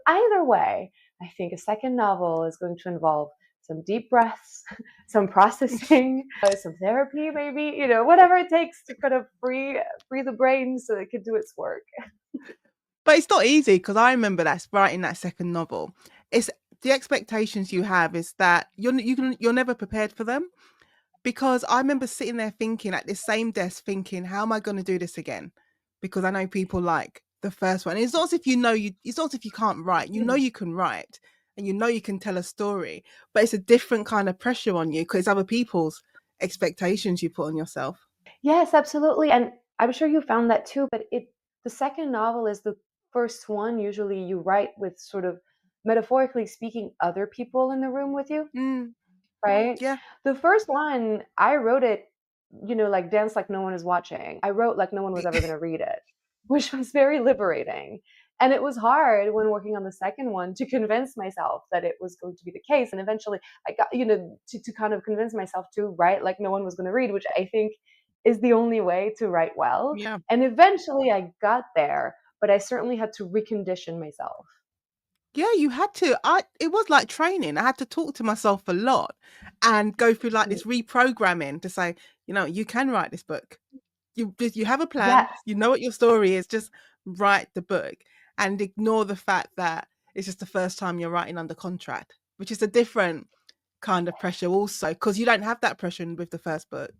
Either way, I think a second novel is going to involve some deep breaths, some processing, some therapy, maybe, whatever it takes to kind of free the brain so it can do its work. But it's not easy because I remember that's writing that second novel. It's the expectations you have is that you're never prepared for them. Because I remember sitting there thinking at this same desk, thinking, how am I going to do this again? Because I know people like the first one. It's not as if it's not as if you can't write. You know you can write and you know you can tell a story, but it's a different kind of pressure on you because it's other people's expectations you put on yourself. Yes, absolutely. And I'm sure you found that too, but the second novel is the first one. Usually you write with sort of metaphorically speaking other people in the room with you, Mm, right? yeah, The first one, I wrote it, like dance like no one is watching. I wrote like no one was ever going to read it, which was very liberating. And it was hard when working on the second one to convince myself that it was going to be the case. And eventually I got, to kind of convince myself to write like no one was going to read, which I think is the only way to write well. yeah. And eventually I got there, but I certainly had to recondition myself. Yeah, you had to. It was like training. I had to talk to myself a lot and go through like this reprogramming to say, you can write this book. You have a plan, Yes. you know what your story is, just write the book and ignore the fact that it's just the first time you're writing under contract, which is a different kind of pressure also because you don't have that pressure with the first book.